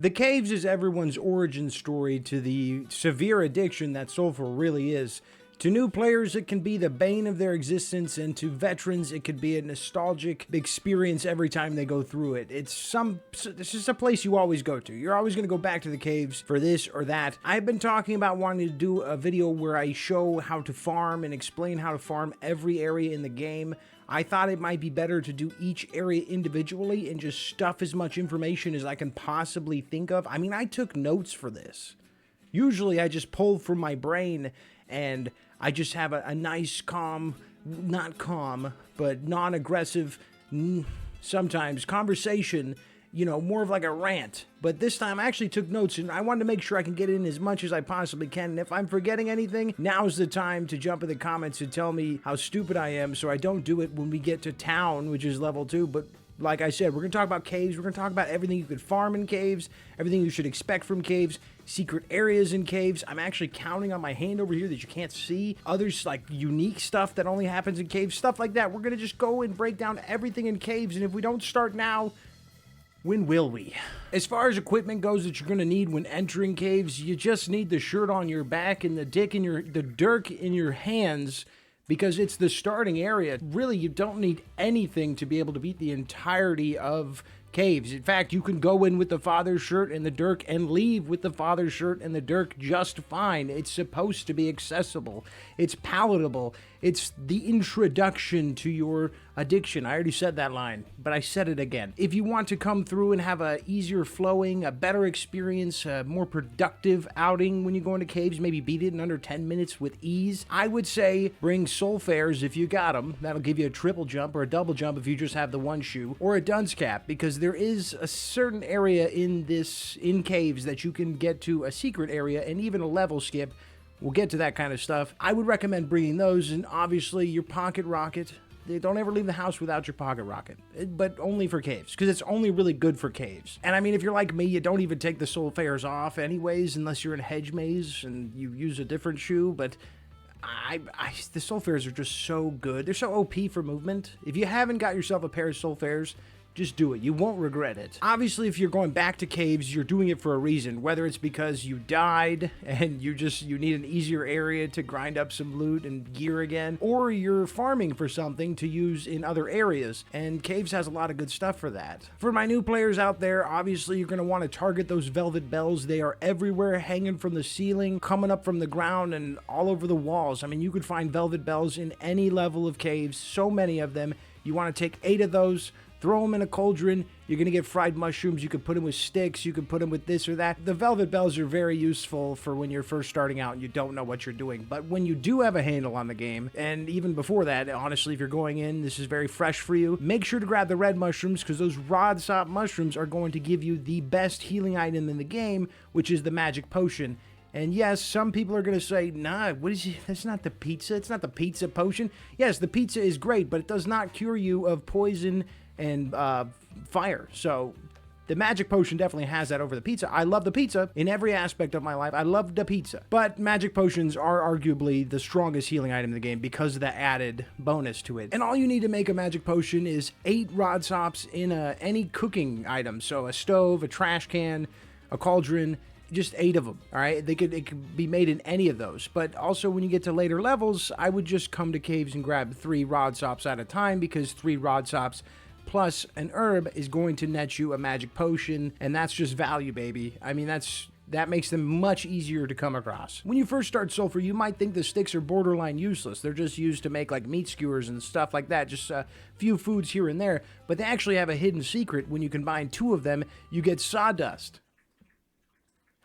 The caves is everyone's origin story to the severe addiction that sulfur really is. To new players, it can be the bane of their existence, and to veterans, it could be a nostalgic experience every time they go through it. It's just a place you always go to. You're always going to go back to the caves for this or that. I've been talking about wanting to do a video where I show how to farm and explain how to farm every area in the game. I thought it might be better to do each area individually and just stuff as much information as I can possibly think of. I mean, I took notes for this. Usually I just pull from my brain and I just have a nice, calm, not calm, but non-aggressive, sometimes conversation, you know, more of like a rant. But this time I actually took notes and I wanted to make sure I can get in as much as I possibly can. And if I'm forgetting anything, now's the time to jump in the comments and tell me how stupid I am so I don't do it when we get to town, which is level 2. But like I said, we're going to talk about caves. We're going to talk about everything you could farm in caves, everything you should expect from caves, secret areas in caves. I'm actually counting on my hand over here that you can't see. Others, like unique stuff that only happens in caves, stuff like that. We're going to just go and break down everything in caves. And if we don't start now, when will we? As far as equipment goes that you're going to need when entering caves, you just need the shirt on your back and the dirk in your hands, because it's the starting area. Really, you don't need anything to be able to beat the entirety of caves. In fact, you can go in with the father's shirt and the dirk and leave with the father's shirt and the dirk just fine. It's supposed to be accessible. It's palatable. It's the introduction to your addiction. I already said that line, but I said it again. If you want to come through and have a easier flowing, a better experience, a more productive outing when you go into caves, maybe beat it in under 10 minutes with ease, I would say bring SULFURs if you got them. That'll give you a triple jump or a double jump if you just have the one shoe, or a dunce cap, because there is a certain area in caves that you can get to a secret area and even a level skip. We'll get to that kind of stuff. I would recommend bringing those, and obviously your pocket rocket. Don't ever leave the house without your pocket rocket, but only for caves, because it's only really good for caves. And I mean, if you're like me, you don't even take the SULFURs off anyways, unless you're in a hedge maze and you use a different shoe, but the SULFURs are just so good. They're so OP for movement. If you haven't got yourself a pair of SULFURs, just do it. You won't regret it. Obviously, if you're going back to caves, you're doing it for a reason. Whether it's because you died and you need an easier area to grind up some loot and gear again, or you're farming for something to use in other areas. And caves has a lot of good stuff for that. For my new players out there, obviously you're going to want to target those velvet bells. They are everywhere, hanging from the ceiling, coming up from the ground, and all over the walls. I mean, you could find velvet bells in any level of caves. So many of them. You want to take 8 of those. Throw them in a cauldron. You're going to get fried mushrooms. You could put them with sticks. You could put them with this or that. The velvet bells are very useful for when you're first starting out and you don't know what you're doing. But when you do have a handle on the game, and even before that, honestly, if you're going in, this is very fresh for you, make sure to grab the red mushrooms, because those rod sop mushrooms are going to give you the best healing item in the game, which is the magic potion. And yes, some people are going to say, nah, that's not the pizza. It's not the pizza potion. Yes, the pizza is great, but it does not cure you of poison and fire. So the magic potion definitely has that over the pizza. I love the pizza in every aspect of my life. I love the pizza. But magic potions are arguably the strongest healing item in the game because of the added bonus to it. And all you need to make a magic potion is 8 rod sops in any cooking item. So a stove, a trash can, a cauldron, just 8 of them, all right? It could be made in any of those. But also when you get to later levels, I would just come to caves and grab 3 rod sops at a time, because 3 rod sops plus an herb is going to net you a magic potion, and that's just value, baby. I mean, that makes them much easier to come across. When you first start sulfur, you might think the sticks are borderline useless. They're just used to make like meat skewers and stuff like that, just a few foods here and there, but they actually have a hidden secret. When you combine 2 of them, you get sawdust.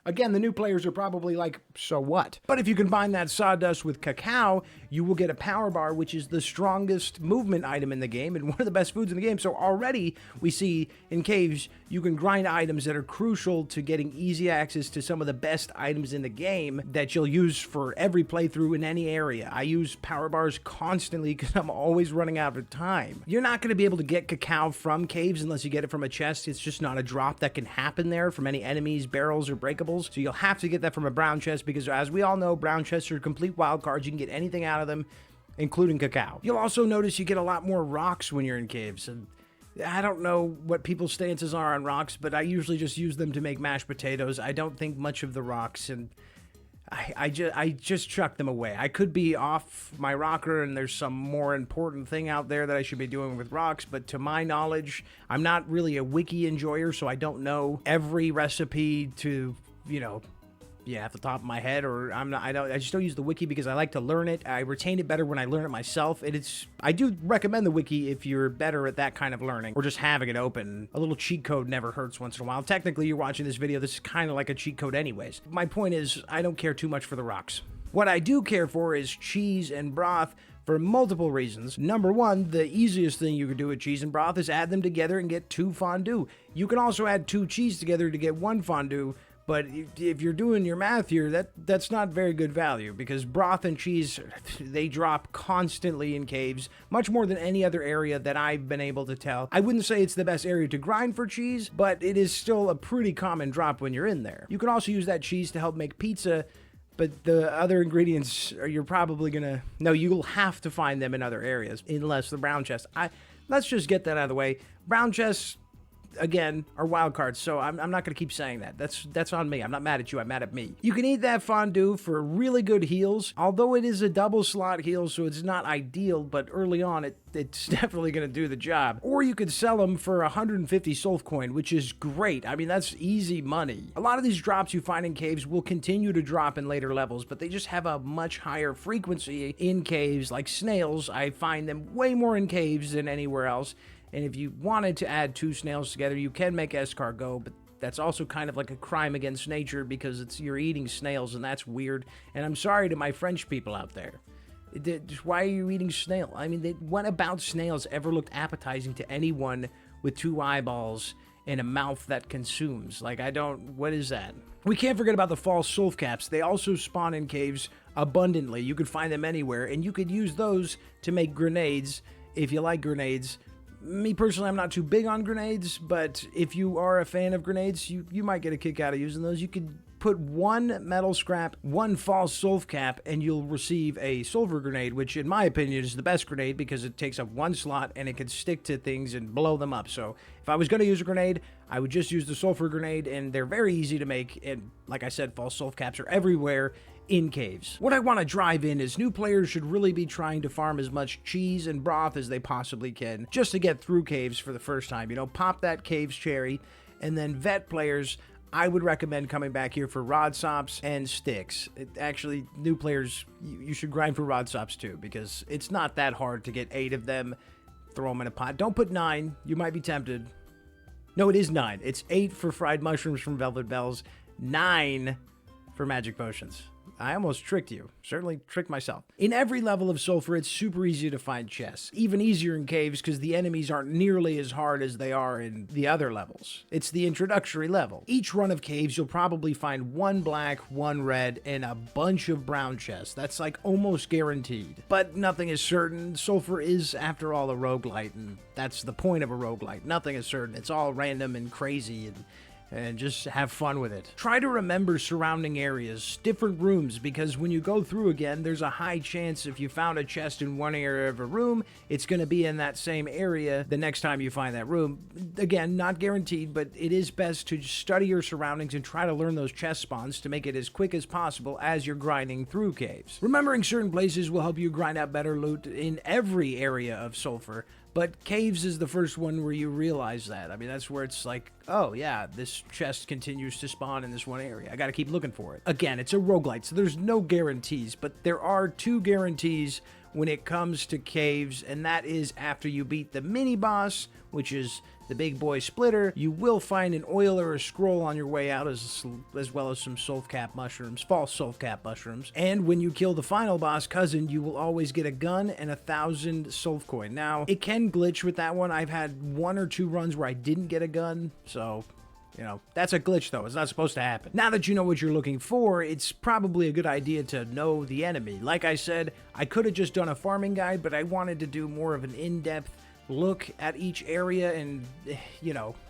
Again, the new players are probably like, so what? But if you combine that sawdust with cacao, you will get a power bar, which is the strongest movement item in the game and one of the best foods in the game. So already we see in caves, you can grind items that are crucial to getting easy access to some of the best items in the game that you'll use for every playthrough in any area. I use power bars constantly because I'm always running out of time. You're not going to be able to get cacao from caves unless you get it from a chest. It's just not a drop that can happen there from any enemies, barrels, or breakables. So you'll have to get that from a brown chest, because as we all know, brown chests are complete wild cards. You can get anything out of them, including cacao. You'll also notice you get a lot more rocks when you're in caves. And I don't know what people's stances are on rocks, but I usually just use them to make mashed potatoes. I don't think much of the rocks, and I just chuck them away. I could be off my rocker and there's some more important thing out there that I should be doing with rocks, but to my knowledge, I'm not really a wiki enjoyer, so I don't know every recipe to, at the top of my head, or I just don't use the wiki because I like to learn it. I retain it better when I learn it myself. I do recommend the wiki if you're better at that kind of learning, or just having it open. A little cheat code never hurts once in a while. Technically, you're watching this video, this is kind of like a cheat code anyways. My point is, I don't care too much for the rocks. What I do care for is cheese and broth, for multiple reasons. Number one, the easiest thing you could do with cheese and broth is add them together and get 2 fondue. You can also add 2 cheese together to get 1 fondue, but if you're doing your math here, that's not very good value, because broth and cheese, they drop constantly in caves, much more than any other area that I've been able to tell. I wouldn't say it's the best area to grind for cheese, but it is still a pretty common drop when you're in there. You can also use that cheese to help make pizza, but the other ingredients, you're probably gonna... No, you'll have to find them in other areas, unless the brown chest. Let's just get that out of the way. Brown chests, again, are wild cards, so I'm not going to keep saying that. That's on me. I'm not mad at you. I'm mad at me. You can eat that fondue for really good heals, although it is a double slot heal, so it's not ideal, but early on, it's definitely going to do the job. Or you could sell them for 150 sulf coin, which is great. I mean, that's easy money. A lot of these drops you find in caves will continue to drop in later levels, but they just have a much higher frequency in caves. Like snails, I find them way more in caves than anywhere else. And if you wanted to add 2 snails together, you can make escargot, but that's also kind of like a crime against nature because you're eating snails, and that's weird. And I'm sorry to my French people out there. Why are you eating snail? I mean, what about snails ever looked appetizing to anyone with 2 eyeballs and a mouth that consumes? What is that? We can't forget about the false sulf caps. They also spawn in caves abundantly. You could find them anywhere, and you could use those to make grenades if you like grenades. Me personally, I'm not too big on grenades, but if you are a fan of grenades, you might get a kick out of using those. You could put 1 metal scrap, 1 false sulf cap, and you'll receive a sulfur grenade, which in my opinion is the best grenade because it takes up 1 slot and it can stick to things and blow them up. So if I was going to use a grenade, I would just use the sulfur grenade, and they're very easy to make, and like I said, false sulf caps are everywhere in caves. What I want to drive in is new players should really be trying to farm as much cheese and broth as they possibly can just to get through caves for the first time. Pop that caves cherry, and then vet players, I would recommend coming back here for rod sops and sticks. Actually, new players, you should grind for rod sops too, because it's not that hard to get 8 of them, throw them in a pot. Don't put 9, you might be tempted. No, it is 9. It's 8 for fried mushrooms from Velvet Bells, 9 for magic potions. I almost tricked you. Certainly tricked myself. In every level of Sulfur, it's super easy to find chests. Even easier in caves because the enemies aren't nearly as hard as they are in the other levels. It's the introductory level. Each run of caves, you'll probably find 1 black, 1 red, and a bunch of brown chests. That's like almost guaranteed. But nothing is certain. Sulfur is, after all, a roguelite, and that's the point of a roguelite. Nothing is certain. It's all random and crazy, and just have fun with it. Try to remember surrounding areas, different rooms, because when you go through again, there's a high chance if you found a chest in one area of a room, it's going to be in that same area the next time you find that room. Again, not guaranteed, but it is best to just study your surroundings and try to learn those chest spawns to make it as quick as possible as you're grinding through caves. Remembering certain places will help you grind out better loot in every area of Sulfur, but caves is the first one where you realize that. I mean, that's where it's like, oh yeah, this chest continues to spawn in this one area. I gotta keep looking for it. Again, it's a roguelite, so there's no guarantees, but there are 2 guarantees when it comes to caves, and that is after you beat the mini-boss, which is the big boy splitter. You will find an oil or a scroll on your way out, as well as some sulf cap mushrooms, false sulf cap mushrooms. And when you kill the final boss cousin, you will always get a gun and 1,000 sulf coin. Now, it can glitch with that one. I've had 1 or 2 runs where I didn't get a gun, so that's a glitch though. It's not supposed to happen. Now that you know what you're looking for, it's probably a good idea to know the enemy. Like I said, I could have just done a farming guide, but I wanted to do more of an in-depth look at each area and,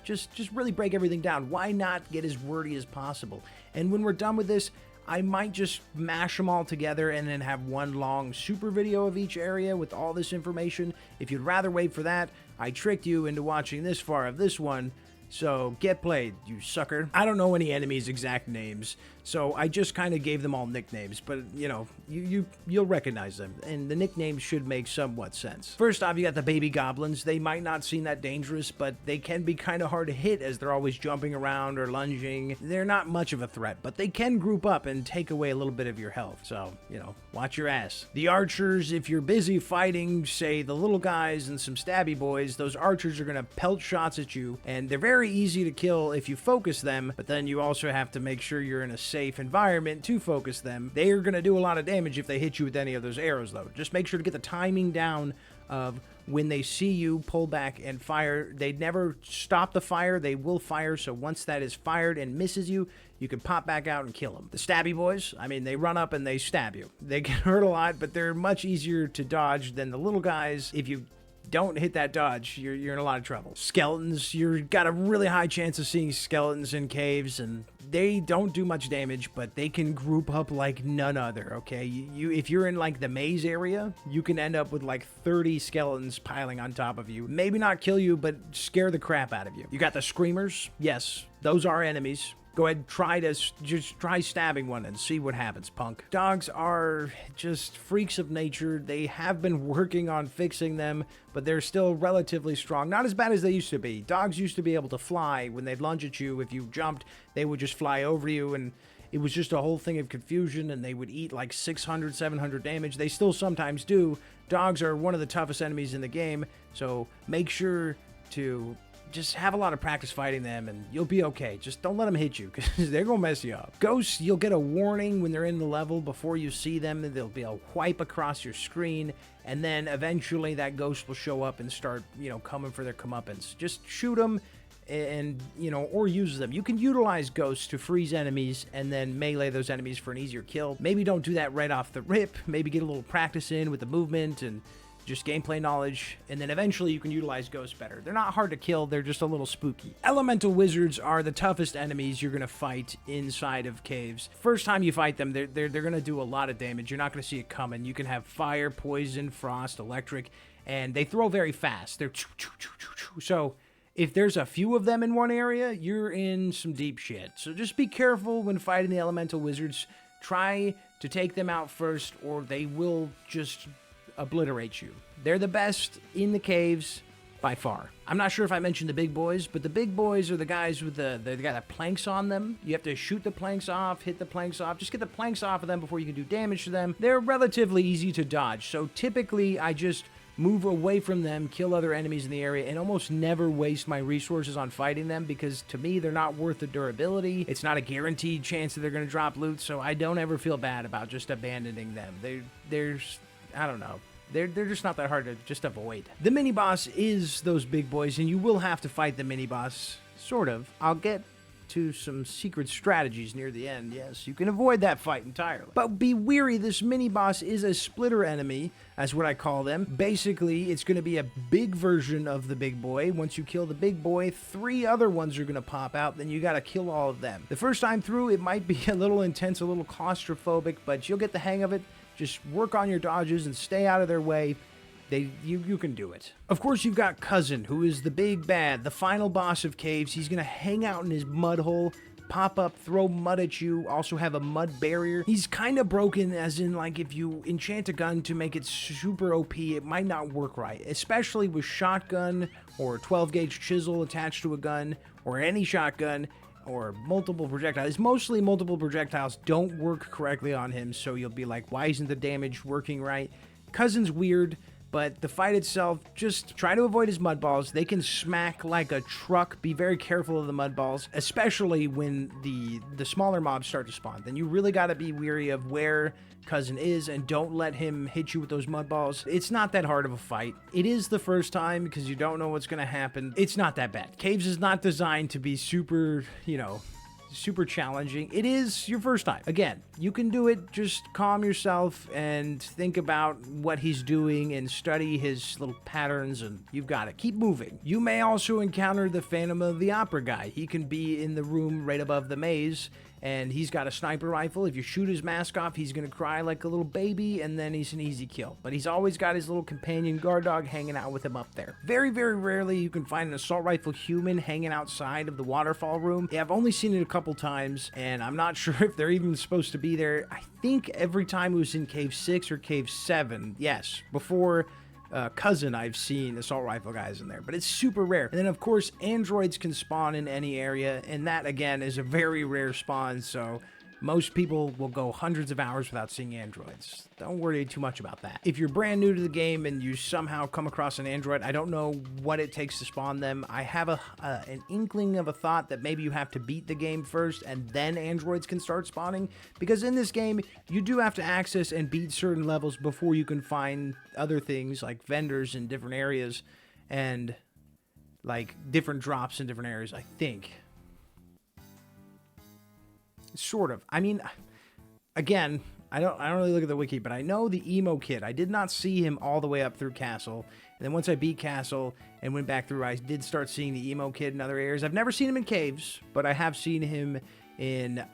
just really break everything down. Why not get as wordy as possible? And when we're done with this, I might just mash them all together and then have one long super video of each area with all this information. If you'd rather wait for that, I tricked you into watching this far of this one, so get played, you sucker. I don't know any enemies' exact names, so I just kind of gave them all nicknames, but you know, you'll recognize them, and the nicknames should make somewhat sense. First off, you got the baby goblins. They might not seem that dangerous, but they can be kind of hard to hit as they're always jumping around or lunging. They're not much of a threat, but they can group up and take away a little bit of your health, so, you know, watch your ass. The archers, if you're busy fighting, say, the little guys and some stabby boys, those archers are going to pelt shots at you, and they're very easy to kill if you focus them, but then you also have to make sure you're in a safe environment to focus them. They are going to do a lot of damage if they hit you with any of those arrows, though. Just make sure to get the timing down of when they see you, pull back and fire. They never stop the fire. They will fire, so once that is fired and misses you, you can pop back out and kill them. The stabby boys, I mean, they run up and they stab you. They can hurt a lot, but they're much easier to dodge than the little guys. If you don't hit that dodge, you're in a lot of trouble. Skeletons, you've got a really high chance of seeing skeletons in caves, and they don't do much damage, but they can group up like none other, okay? If you're in like the maze area, you can end up with like 30 skeletons piling on top of you. Maybe not kill you, but scare the crap out of you. You got the screamers. Yes, those are enemies. Go ahead, try stabbing one and see what happens, punk. Dogs are just freaks of nature. They have been working on fixing them, but they're still relatively strong. Not as bad as they used to be. Dogs used to be able to fly. When they'd lunge at you, if you jumped, they would just fly over you, and it was just a whole thing of confusion, and they would eat like 600, 700 damage. They still sometimes do. Dogs are one of the toughest enemies in the game, so make sure to just have a lot of practice fighting them and you'll be okay. Just don't let them hit you because they're gonna mess you up. Ghosts, you'll get a warning when they're in the level before you see them. There'll be a wipe across your screen, and then eventually that ghost will show up and start, you know, coming for their comeuppance. Just shoot them and, you know, or use them. You can utilize ghosts to freeze enemies and then melee those enemies for an easier kill. Maybe don't do that right off the rip. Maybe get a little practice in with the movement and just gameplay knowledge, and then eventually you can utilize ghosts better. They're not hard to kill, they're just a little spooky. Elemental wizards are the toughest enemies you're gonna fight inside of caves. First time you fight them, they're gonna do a lot of damage. You're not gonna see it coming. You can have fire, poison, frost, electric, and they throw very fast. They're so if there's a few of them in one area, you're in some deep shit. So just be careful when fighting the elemental wizards. Try to take them out first, or they will just obliterate you. They're the best in the caves by far. I'm not sure if I mentioned the big boys, but the big boys are the guys with they got the planks on them. You have to shoot the planks off, hit the planks off. Just get the planks off of them before you can do damage to them. They're relatively easy to dodge, so typically I just move away from them, kill other enemies in the area, and almost never waste my resources on fighting them because to me they're not worth the durability. It's not a guaranteed chance that they're going to drop loot, so I don't ever feel bad about just abandoning them. There's I don't know. They're just not that hard to just avoid. The mini-boss is those big boys, and you will have to fight the mini-boss, sort of. I'll get to some secret strategies near the end. Yes, you can avoid that fight entirely. But be wary, this mini-boss is a splitter enemy, that's what I call them. Basically, it's going to be a big version of the big boy. Once you kill the big boy, 3 other ones are going to pop out, then you got to kill all of them. The first time through, it might be a little intense, a little claustrophobic, but you'll get the hang of it. Just work on your dodges and stay out of their way. You can do it. Of course, you've got Cousin, who is the big bad, the final boss of caves. He's going to hang out in his mud hole, pop up, throw mud at you, also have a mud barrier. He's kind of broken, as in, like, if you enchant a gun to make it super OP, it might not work right, especially with shotgun or 12-gauge chisel attached to a gun or any shotgun, or multiple projectiles. Mostly multiple projectiles don't work correctly on him, so you'll be like, why isn't the damage working right? Cousin's weird, but the fight itself, just try to avoid his mud balls. They can smack like a truck. Be very careful of the mud balls, especially when the smaller mobs start to spawn. Then you really got to be wary of where Cousin is, and don't let him hit you with those mud balls. It's not that hard of a fight. It is the first time because you don't know what's going to happen. It's not that bad. Caves is not designed to be super, you know, super challenging. It is your first time. Again, you can do it. Just calm yourself and think about what he's doing and study his little patterns, and you've got it. Keep moving. You may also encounter the Phantom of the Opera guy. He can be in the room right above the maze, and he's got a sniper rifle. If you shoot his mask off, he's going to cry like a little baby, and then he's an easy kill. But he's always got his little companion guard dog hanging out with him up there. Very, very rarely you can find an assault rifle human hanging outside of the waterfall room. Yeah, I've only seen it a couple times, and I'm not sure if they're even supposed to be there. I think every time it was in Cave 6 or Cave 7. Yes, before Cousin, I've seen assault rifle guys in there, but it's super rare. And then, of course, androids can spawn in any area, and that, again, is a very rare spawn, so most people will go hundreds of hours without seeing androids. Don't worry too much about that. If you're brand new to the game and you somehow come across an android, I don't know what it takes to spawn them. I have an inkling of a thought that maybe you have to beat the game first and then androids can start spawning, because in this game, you do have to access and beat certain levels before you can find other things like vendors in different areas and like different drops in different areas, I think. Sort of. I mean, again, I don't really look at the wiki, but I know the emo kid. I did not see him all the way up through Castle. And then once I beat Castle and went back through, I did start seeing the emo kid in other areas. I've never seen him in caves, but I have seen him in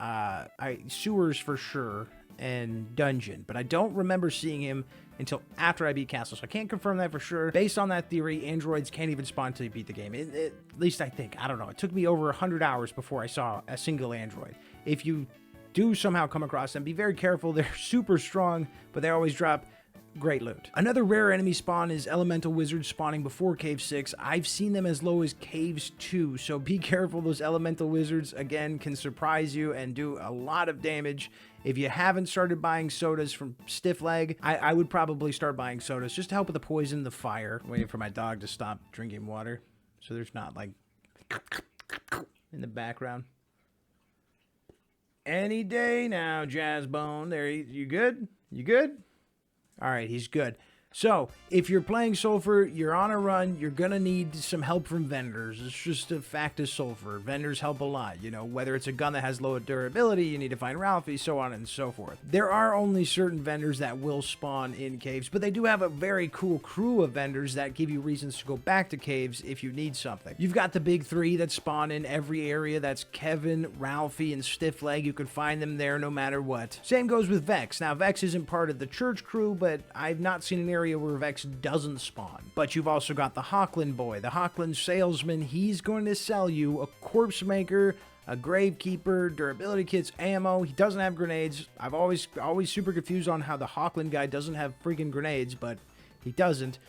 sewers for sure and dungeon. But I don't remember seeing him until after I beat Castle, so I can't confirm that for sure. Based on that theory, androids can't even spawn until you beat the game. At least I think. I don't know. It took me over 100 hours before I saw a single android. If you do somehow come across them, be very careful. They're super strong, but they always drop great loot. Another rare enemy spawn is elemental wizards spawning before Cave 6. I've seen them as low as Caves 2, so be careful. Those elemental wizards, again, can surprise you and do a lot of damage. If you haven't started buying sodas from Stiff Leg, I would probably start buying sodas just to help with the poison, the fire. I'm waiting for my dog to stop drinking water so there's not like in the background. Any day now, Jazzbone. There, you good? You good? All right, he's good. So, if you're playing Sulfur, you're on a run, you're gonna need some help from vendors. It's just a fact of Sulfur. Vendors help a lot. You know, whether it's a gun that has low durability, you need to find Ralphie, so on and so forth. There are only certain vendors that will spawn in caves, but they do have a very cool crew of vendors that give you reasons to go back to caves if you need something. You've got the big three that spawn in every area. That's Kevin, Ralphie, and Stiff Leg. You can find them there no matter what. Same goes with Vex. Now, Vex isn't part of the church crew, but I've not seen an area where Vex doesn't spawn. But you've also got the Hawkland boy, the Hawkland salesman. He's going to sell you a corpse maker, a gravekeeper, durability kits, ammo. He doesn't have grenades. I've always super confused on how the Hawkland guy doesn't have freaking grenades, but he doesn't.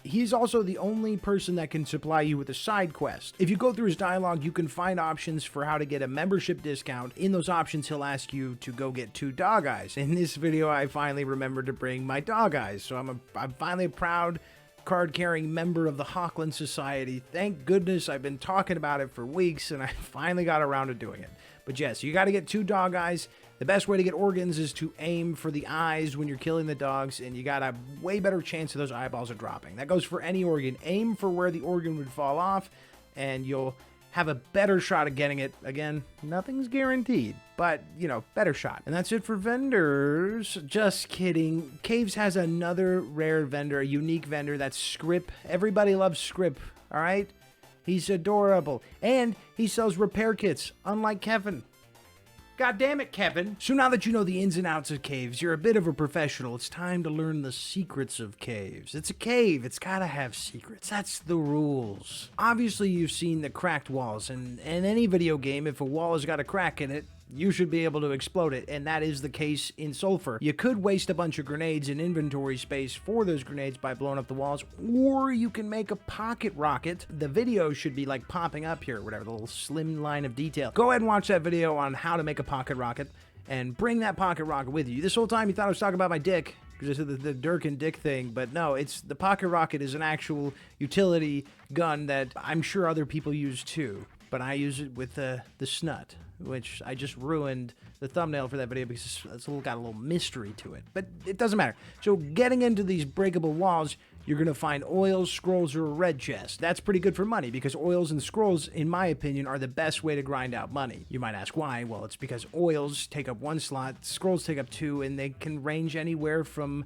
He's also the only person that can supply you with a side quest. If you go through his dialogue, you can find options for how to get a membership discount. In those options, he'll ask you to go get 2 dog eyes. In this video, I finally remembered to bring my dog eyes, so I'm finally a proud card-carrying member of the Hawkland Society. Thank goodness. I've been talking about it for weeks, and I finally got around to doing it. But yes, you got to get 2 dog eyes. The best way to get organs is to aim for the eyes when you're killing the dogs, and you got a way better chance of those eyeballs are dropping. That goes for any organ. Aim for where the organ would fall off, and you'll have a better shot at getting it. Again, nothing's guaranteed, but, you know, better shot. And that's it for vendors. Just kidding. Caves has another rare vendor, a unique vendor. That's Scrip. Everybody loves Scrip, all right? He's adorable. And he sells repair kits, unlike Kevin. God damn it, Kevin. So now that you know the ins and outs of caves, you're a bit of a professional. It's time to learn the secrets of caves. It's a cave. It's gotta have secrets. That's the rules. Obviously, you've seen the cracked walls, and in any video game, if a wall has got a crack in it, you should be able to explode it, and that is the case in Sulfur. You could waste a bunch of grenades in inventory space for those grenades by blowing up the walls, or you can make a pocket rocket. The video should be like popping up here, whatever, the little slim line of detail. Go ahead and watch that video on how to make a pocket rocket, and bring that pocket rocket with you. This whole time you thought I was talking about my dick, because I said the Dirk and Dick thing, but no, it's the pocket rocket is an actual utility gun that I'm sure other people use too, but I use it with the snut, which I just ruined the thumbnail for that video because it's got a little mystery to it. But it doesn't matter. So getting into these breakable walls, you're going to find oils, scrolls, or a red chest. That's pretty good for money because oils and scrolls, in my opinion, are the best way to grind out money. You might ask why. Well, it's because oils take up 1 slot, scrolls take up 2, and they can range anywhere from,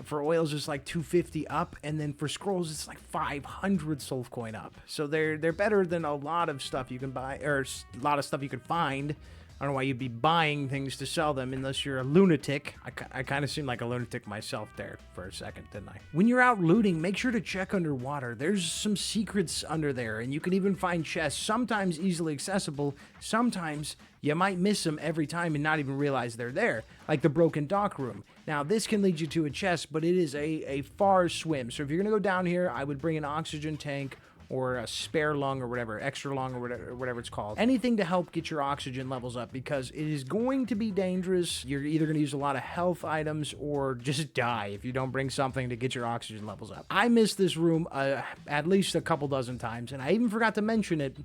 for oils, it's like 250 up, and then for scrolls, it's like 500 Sulf coin up. So they're better than a lot of stuff you can buy, or a lot of stuff you could find. I don't know why you'd be buying things to sell them unless you're a lunatic. I kind of seem like a lunatic myself there for a second, didn't I? When you're out looting, make sure to check underwater. There's some secrets under there, and you can even find chests, sometimes easily accessible. Sometimes you might miss them every time and not even realize they're there, like the broken dock room. Now, this can lead you to a chest, but it is a far swim. So if you're going to go down here, I would bring an oxygen tank, or a spare lung, or whatever, extra lung, or whatever it's called. Anything to help get your oxygen levels up, because it is going to be dangerous. You're either going to use a lot of health items or just die if you don't bring something to get your oxygen levels up. I missed this room at least a couple dozen times, and I even forgot to mention it.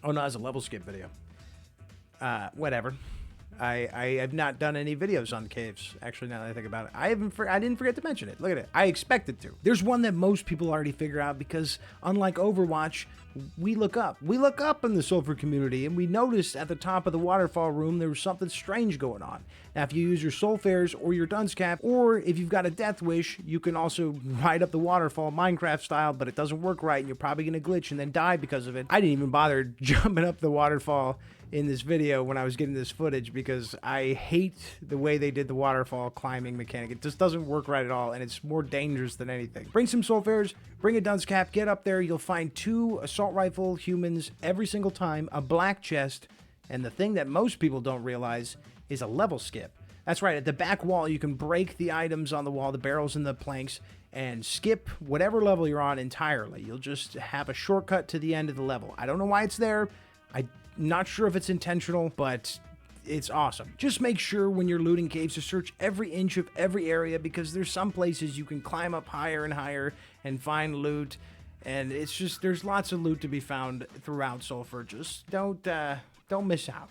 Oh no, it's a level skip video. Whatever. I have not done any videos on caves, actually, now that I think about it. I didn't forget to mention it. Look at it. I expected to. There's one that most people already figure out because, unlike Overwatch, we look up. We look up in the Sulfur community, and we noticed at the top of the waterfall room there was something strange going on. Now, if you use your Sulfurs or your dunce cap, or if you've got a death wish, you can also ride up the waterfall Minecraft style, but it doesn't work right, and you're probably going to glitch and then die because of it. I didn't even bother jumping up the waterfall in this video when I was getting this footage because I hate the way they did the waterfall climbing mechanic. It just doesn't work right at all, and it's more dangerous than anything. Bring some sulfurs, bring a dunce cap, get up there. You'll find 2 assault rifle humans every single time, a black chest, and the thing that most people don't realize is a level skip. That's right, at the back wall you can break the items on the wall, the barrels and the planks, and skip whatever level you're on entirely. You'll just have a shortcut to the end of the level. I don't know why it's there. I'm not sure if it's intentional, but it's awesome. Just make sure when you're looting caves to search every inch of every area, because there's some places you can climb up higher and higher and find loot, and it's just, there's lots of loot to be found throughout Sulfur. Just don't miss out.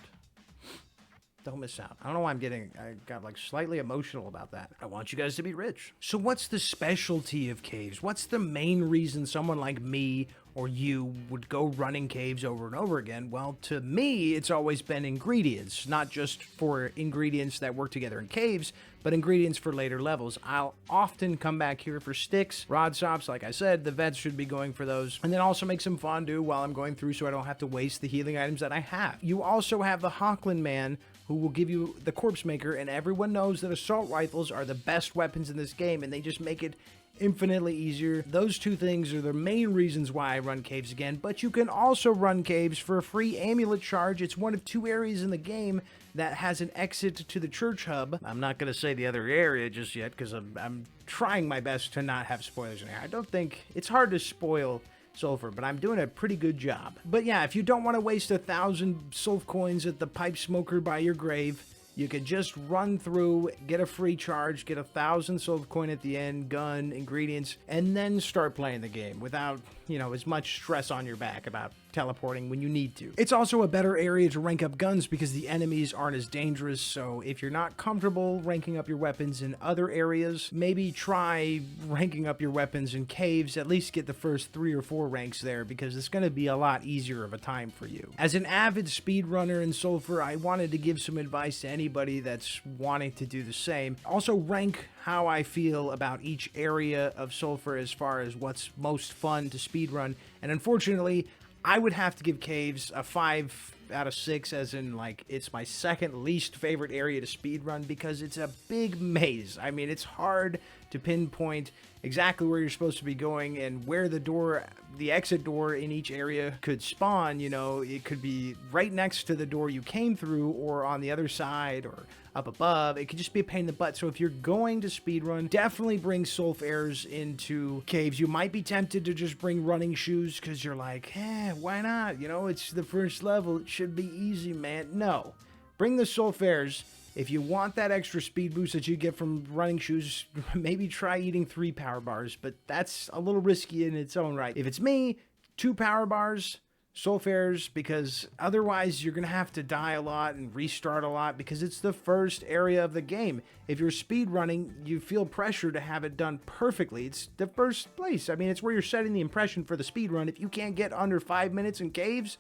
Don't miss out. I don't know why I got like slightly emotional about that. I want you guys to be rich. So what's the specialty of caves? What's the main reason someone like me or you would go running caves over and over again? Well, to me, it's always been ingredients, not just for ingredients that work together in caves, but ingredients for later levels. I'll often come back here for sticks, rod sops, like I said, the vets should be going for those, and then also make some fondue while I'm going through so I don't have to waste the healing items that I have. You also have the Hawkland Man, who will give you the corpse maker, and everyone knows that assault rifles are the best weapons in this game, and they just make it infinitely easier. Those 2 things are the main reasons why I run caves again, but you can also run caves for a free amulet charge. It's one of 2 areas in the game that has an exit to the church hub. I'm not going to say the other area just yet because I'm trying my best to not have spoilers in here. I don't think it's hard to spoil Sulfur, but I'm doing a pretty good job. But yeah, if you don't want to waste 1,000 Sulf coins at the pipe smoker by your grave, you could just run through, get a free charge, get 1,000 Sulf coin at the end, gun, ingredients, and then start playing the game without, as much stress on your back about teleporting when you need to. It's also a better area to rank up guns because the enemies aren't as dangerous, so if you're not comfortable ranking up your weapons in other areas, maybe try ranking up your weapons in caves, at least get the first 3 or 4 ranks there, because it's going to be a lot easier of a time for you. As an avid speedrunner in Sulfur, I wanted to give some advice to anybody that's wanting to do the same. Also rank how I feel about each area of Sulfur as far as what's most fun to speedrun, and unfortunately, I would have to give caves a 5 out of 6, as in, like, it's my second least favorite area to speedrun because it's a big maze. I mean, it's hard to pinpoint exactly where you're supposed to be going and where the exit door in each area could spawn. It could be right next to the door you came through, or on the other side, or up above. It could just be a pain in the butt. So if you're going to speedrun, definitely bring sulfurs into caves. You might be tempted to just bring running shoes because you're like, why not? It's the first level. It should be easy, man. No. Bring the sulfurs. If you want that extra speed boost that you get from running shoes, maybe try eating 3 power bars, but that's a little risky in its own right. If it's me, 2 power bars, Sulfurs, because otherwise you're going to have to die a lot and restart a lot because it's the first area of the game. If you're speedrunning, you feel pressure to have it done perfectly. It's the first place. I mean, it's where you're setting the impression for the speedrun. If you can't get under 5 minutes in caves,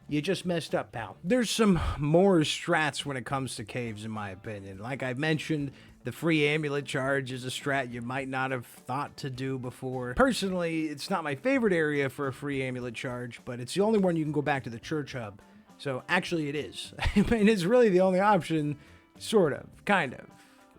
you just messed up, pal. There's some more strats when it comes to caves, in my opinion. Like I mentioned, the free amulet charge is a strat you might not have thought to do before. Personally, it's not my favorite area for a free amulet charge, but it's the only one you can go back to the church hub. So actually it is. I mean, it's really the only option, sort of, kind of.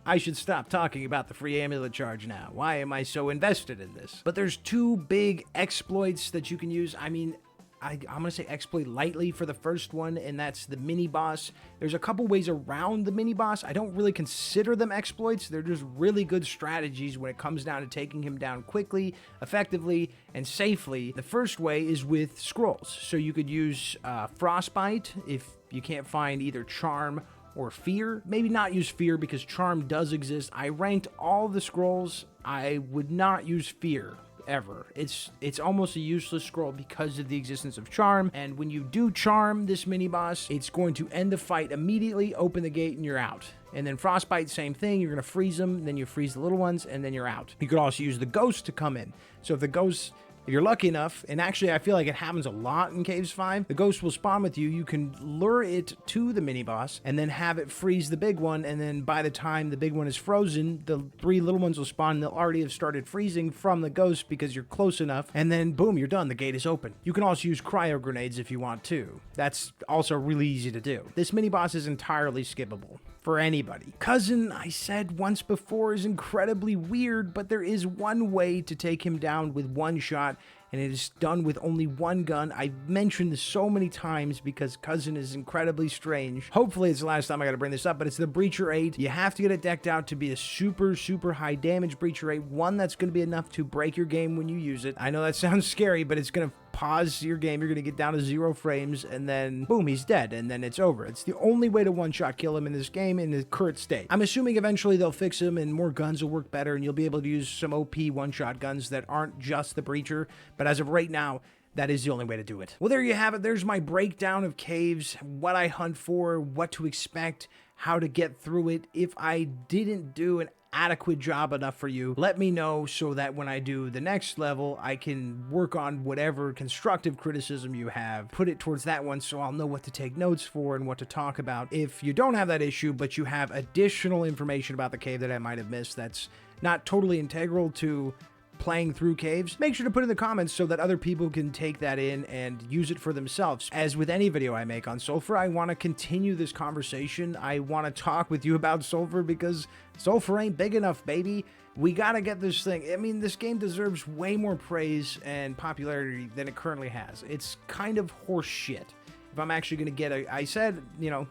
I should stop talking about the free amulet charge now. Why am I so invested in this? But there's two big exploits that you can use. I mean, I'm going to say exploit lightly for the first one, and that's the mini-boss. There's a couple ways around the mini-boss. I don't really consider them exploits. They're just really good strategies when it comes down to taking him down quickly, effectively, and safely. The first way is with scrolls. So you could use Frostbite if you can't find either Charm or Fear. Maybe not use Fear because Charm does exist. I ranked all the scrolls. I would not use Fear. Ever. It's almost a useless scroll because of the existence of Charm, and when you do Charm this mini-boss, it's going to end the fight immediately, open the gate, and you're out. And then Frostbite, same thing, you're going to freeze them, then you freeze the little ones, and then you're out. You could also use the Ghost to come in. So if the Ghost, if you're lucky enough, and actually I feel like it happens a lot in Caves 5, the Ghost will spawn with you, you can lure it to the mini-boss, and then have it freeze the big one, and then by the time the big one is frozen, the 3 little ones will spawn, and they'll already have started freezing from the Ghost because you're close enough, and then boom, you're done, the gate is open. You can also use cryo grenades if you want to. That's also really easy to do. This mini-boss is entirely skippable for anybody. Cousin, I said once before, is incredibly weird, but there is one way to take him down with one shot, and it is done with only one gun. I've mentioned this so many times because Cousin is incredibly strange. Hopefully it's the last time I gotta bring this up, but it's the Breacher 8. You have to get it decked out to be a super, super high damage Breacher 8, one that's gonna be enough to break your game when you use it. I know that sounds scary, but it's gonna pause your game, you're gonna get down to 0 frames, and then boom, he's dead, and then it's over. It's the only way to one-shot kill him in this game in the current state. I'm assuming eventually they'll fix him and more guns will work better, and you'll be able to use some OP one-shot guns that aren't just the Breacher, but as of right now, that is the only way to do it. Well, there you have it. There's my breakdown of caves, what I hunt for, what to expect, how to get through it. If I didn't do an adequate job enough for you, let me know so that when I do the next level, I can work on whatever constructive criticism you have, put it towards that one so I'll know what to take notes for and what to talk about. If you don't have that issue, but you have additional information about the cave that I might have missed that's not totally integral to playing through caves, make sure to put in the comments so that other people can take that in and use it for themselves. As with any video I make on Sulfur, I want to continue this conversation. I want to talk with you about Sulfur because Sulfur ain't big enough, baby. We gotta get this thing. I mean, this game deserves way more praise and popularity than it currently has. It's kind of horse shit. If I'm actually gonna get I said, you know,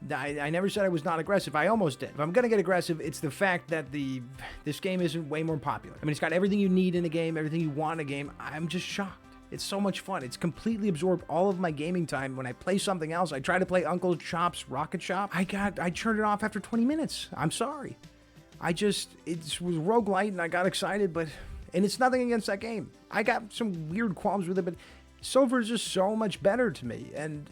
I never said I was not aggressive. I almost did. If I'm going to get aggressive, it's the fact that this game isn't way more popular. I mean, it's got everything you need in a game, everything you want in a game. I'm just shocked. It's so much fun. It's completely absorbed all of my gaming time. When I play something else, I try to play Uncle Chop's Rocket Shop. I turned it off after 20 minutes. I'm sorry. It was roguelite and I got excited, and it's nothing against that game. I got some weird qualms with it, but Sulfur is just so much better to me, and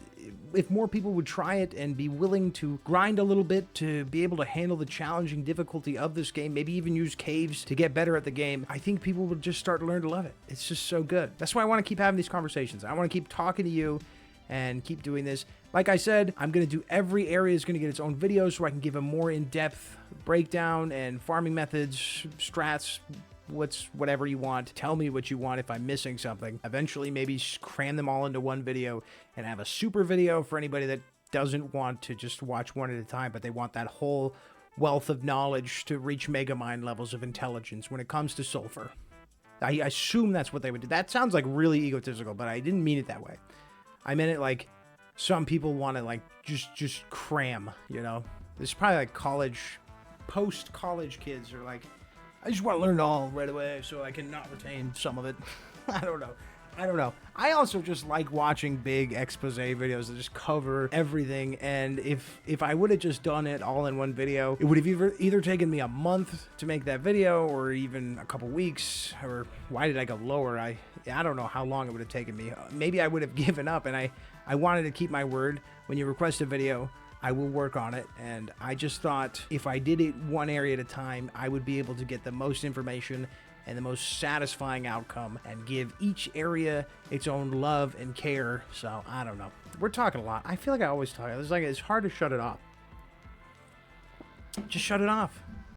if more people would try it and be willing to grind a little bit to be able to handle the challenging difficulty of this game, maybe even use caves to get better at the game, I think people would just start to learn to love it. It's just so good. That's why I want to keep having these conversations. I want to keep talking to you and keep doing this. Like I said, I'm going to do every area is going to get its own video so I can give a more in-depth breakdown and farming methods, strats, whatever you want. Tell me what you want if I'm missing something. Eventually, maybe cram them all into one video and have a super video for anybody that doesn't want to just watch one at a time, but they want that whole wealth of knowledge to reach Megamind levels of intelligence when it comes to Sulfur. I assume that's what they would do. That sounds like really egotistical, but I didn't mean it that way. I meant it like some people want to like just cram, you know? This is probably like post-college kids are like, I just want to learn it all right away so I can not retain some of it. I don't know. I don't know. I also just like watching big expose videos that just cover everything, and if I would have just done it all in one video, it would have either taken me a month to make that video or even a couple weeks. Or why did I go lower? I don't know how long it would have taken me. Maybe I would have given up, and I wanted to keep my word. When you request a video, I will work on it, and I just thought if I did it one area at a time, I would be able to get the most information and the most satisfying outcome and give each area its own love and care. So I don't know. We're talking a lot. I feel like I always talk. It's hard to shut it off. Just shut it off.